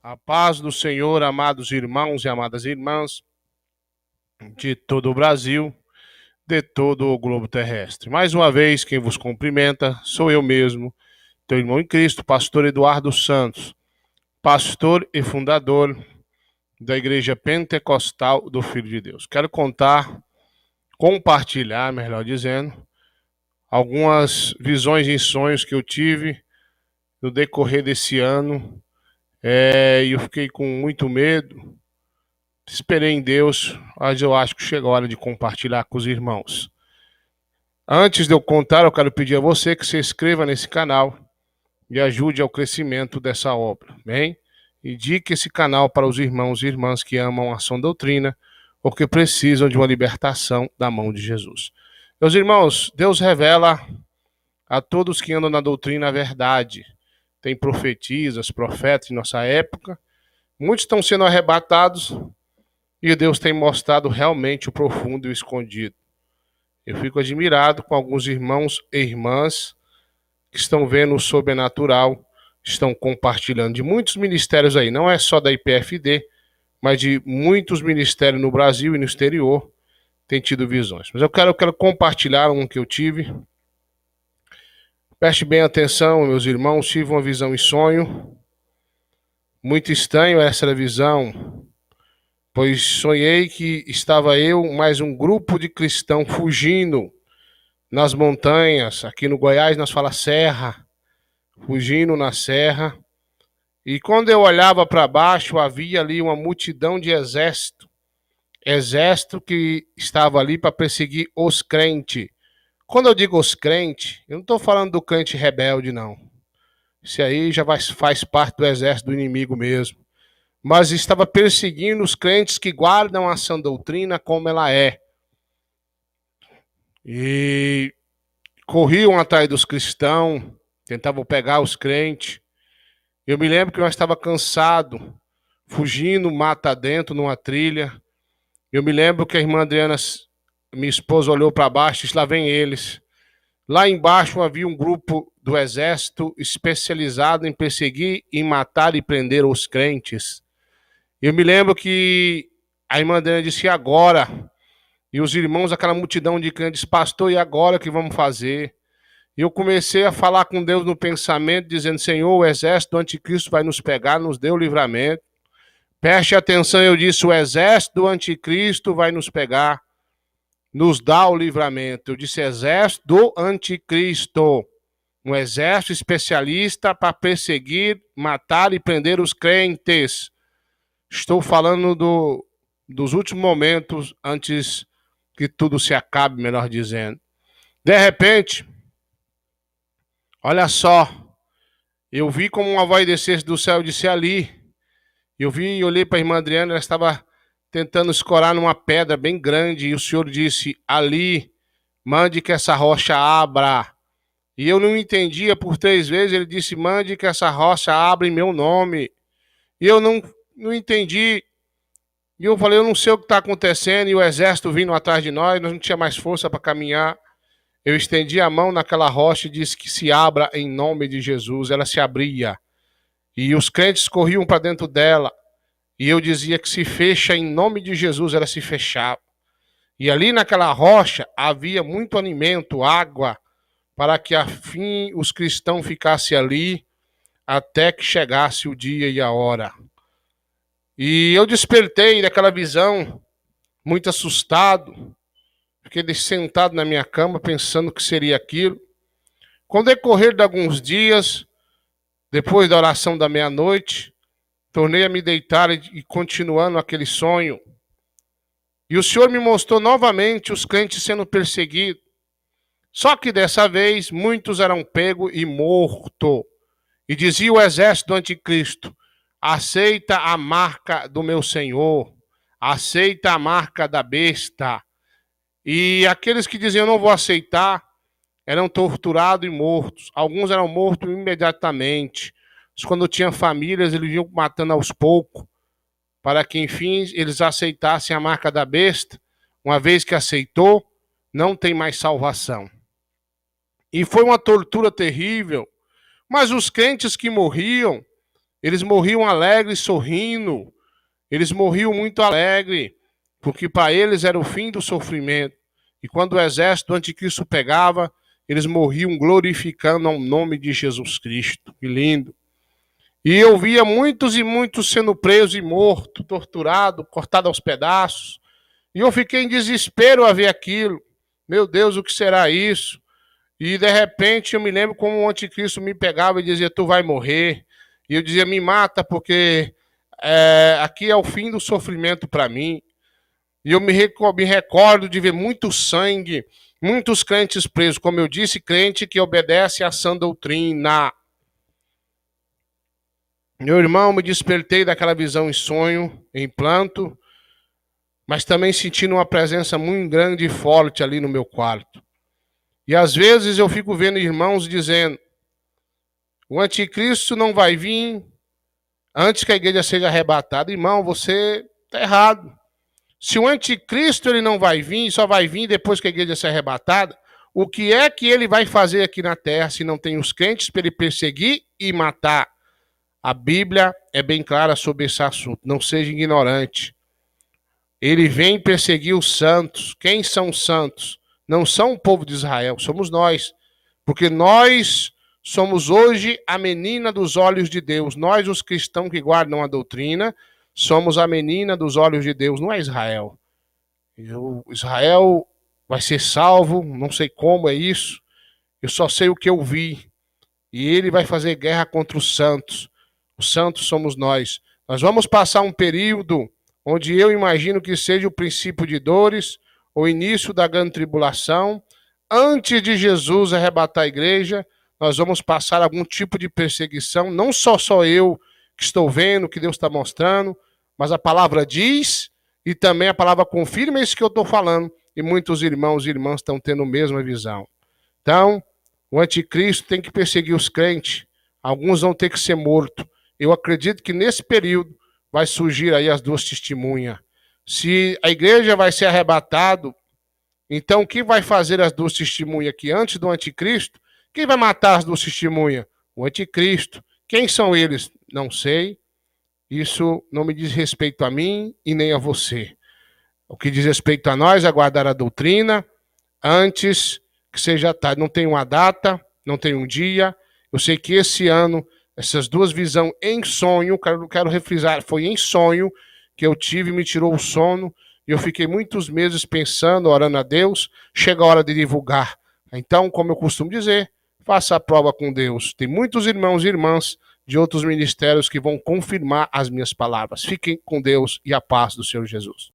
A paz do Senhor, amados irmãos e amadas irmãs de todo o Brasil, de todo o globo terrestre. Mais uma vez, quem vos cumprimenta sou eu mesmo, teu irmão em Cristo, pastor Eduardo Santos, pastor e fundador da Igreja Pentecostal do Filho de Deus. Quero compartilhar, melhor dizendo, algumas visões e sonhos que eu tive no decorrer desse ano. E eu fiquei com muito medo. Esperei em Deus, mas eu acho que chegou a hora de compartilhar com os irmãos. Antes de eu contar, eu quero pedir a você que se inscreva nesse canal e ajude ao crescimento dessa obra, bem? Indique esse canal para os irmãos e irmãs que amam a sã doutrina ou que precisam de uma libertação da mão de Jesus. Meus irmãos, Deus revela a todos que andam na doutrina a verdade. Tem profetisas, profetas em nossa época. Muitos estão sendo arrebatados e Deus tem mostrado realmente o profundo e o escondido. Eu fico admirado com alguns irmãos e irmãs que estão vendo o sobrenatural, estão compartilhando de muitos ministérios aí, não é só da IPFD, mas de muitos ministérios no Brasil e no exterior, tem tido visões. Mas eu quero compartilhar um que eu tive. Preste bem atenção, meus irmãos, tive uma visão em sonho. Muito estranho essa visão, pois sonhei que estava eu mais um grupo de cristãos fugindo nas montanhas. Aqui no Goiás nós falamos serra, fugindo na serra. E quando eu olhava para baixo, havia ali uma multidão de exército que estava ali para perseguir os crentes. Quando eu digo os crentes, eu não estou falando do crente rebelde, não. Isso aí já faz parte do exército do inimigo mesmo. Mas estava perseguindo os crentes que guardam a sã doutrina como ela é. E corriam atrás dos cristãos, tentavam pegar os crentes. Eu me lembro que eu estava cansado, fugindo mata dentro numa trilha. Eu me lembro que a irmã Adriana, minha esposa, olhou para baixo e disse, lá vem eles. Lá embaixo havia um grupo do exército especializado em perseguir, em matar e prender os crentes. Eu me lembro que a irmã Adriana disse, e agora? E os irmãos, aquela multidão de crentes, pastor, e agora o que vamos fazer? E eu comecei a falar com Deus no pensamento, dizendo, Senhor, o exército do anticristo vai nos pegar, nos dê o livramento. Preste atenção, eu disse, o exército do anticristo vai nos pegar, nos dá o livramento. Eu disse, exército do anticristo. Um exército especialista para perseguir, matar e prender os crentes. Estou falando dos últimos momentos antes que tudo se acabe, melhor dizendo. De repente, olha só, eu vi como uma voz descesse do céu e disse ali. Eu vi e olhei para a irmã Adriana, ela estava tentando escorar numa pedra bem grande e o Senhor disse, ali, mande que essa rocha abra. E eu não entendia por 3 vezes, ele disse, mande que essa rocha abra em meu nome. E eu não entendi. E eu falei, eu não sei o que está acontecendo, e o exército vindo atrás de nós não tinha mais força para caminhar. Eu estendi a mão naquela rocha e disse que se abra em nome de Jesus. Ela se abria. E os crentes corriam para dentro dela. E eu dizia que se fecha em nome de Jesus, ela se fechava. E ali naquela rocha havia muito alimento, água, para que afim os cristãos ficassem ali até que chegasse o dia e a hora. E eu despertei daquela visão, muito assustado. Fiquei sentado na minha cama pensando que seria aquilo. Com o decorrer de alguns dias, depois da oração da meia-noite, tornei a me deitar e continuando aquele sonho. E o Senhor me mostrou novamente os crentes sendo perseguidos. Só que dessa vez, muitos eram pegos e mortos. E dizia o exército do anticristo, aceita a marca do meu Senhor, aceita a marca da besta. E aqueles que diziam, não vou aceitar, eram torturados e mortos. Alguns eram mortos imediatamente. Quando tinham famílias, eles iam matando aos poucos, para que, enfim, eles aceitassem a marca da besta. Uma vez que aceitou, não tem mais salvação. E foi uma tortura terrível. Mas os crentes que morriam, Eles morriam alegres, sorrindo. Eles morriam muito alegres, porque para eles era o fim do sofrimento. E quando o exército do anticristo pegava, eles morriam glorificando o nome de Jesus Cristo. Que lindo. E eu via muitos e muitos sendo presos e mortos, torturados, cortados aos pedaços. E eu fiquei em desespero a ver aquilo. Meu Deus, o que será isso? E de repente eu me lembro como o anticristo me pegava e dizia, tu vai morrer. E eu dizia, me mata porque aqui é o fim do sofrimento para mim. E eu me recordo de ver muito sangue, muitos crentes presos. Como eu disse, crente que obedece à sã doutrina. Meu irmão, me despertei daquela visão em sonho, em planto, mas também sentindo uma presença muito grande e forte ali no meu quarto. E às vezes eu fico vendo irmãos dizendo, o anticristo não vai vir antes que a igreja seja arrebatada. Irmão, você está errado. Se o anticristo ele não vai vir, só vai vir depois que a igreja seja arrebatada, o que é que ele vai fazer aqui na terra se não tem os crentes para ele perseguir e matar? A Bíblia é bem clara sobre esse assunto. Não seja ignorante. Ele vem perseguir os santos. Quem são os santos? Não são o povo de Israel, somos nós. Porque nós somos hoje a menina dos olhos de Deus. Nós, os cristãos que guardam a doutrina, somos a menina dos olhos de Deus, não é Israel. Israel vai ser salvo, não sei como é isso. Eu só sei o que eu vi. E ele vai fazer guerra contra os santos. Os santos somos nós. Nós vamos passar um período onde eu imagino que seja o princípio de dores, o início da grande tribulação. Antes de Jesus arrebatar a igreja, nós vamos passar algum tipo de perseguição. Não só eu que estou vendo, que Deus está mostrando, mas a palavra diz e também a palavra confirma isso que eu estou falando. E muitos irmãos e irmãs estão tendo a mesma visão. Então, o anticristo tem que perseguir os crentes. Alguns vão ter que ser mortos. Eu acredito que nesse período vai surgir aí as duas testemunhas. Se a igreja vai ser arrebatado, então quem vai fazer as duas testemunhas aqui antes do anticristo? Quem vai matar as duas testemunhas? O anticristo. Quem são eles? Não sei. Isso não me diz respeito a mim e nem a você. O que diz respeito a nós é guardar a doutrina antes que seja tarde. Não tem uma data, não tem um dia. Eu sei que esse ano, essas duas visões em sonho, quero refrisar, foi em sonho que eu tive, me tirou o sono, e eu fiquei muitos meses pensando, orando a Deus, chega a hora de divulgar. Então, como eu costumo dizer, faça a prova com Deus. Tem muitos irmãos e irmãs de outros ministérios que vão confirmar as minhas palavras. Fiquem com Deus e a paz do Senhor Jesus.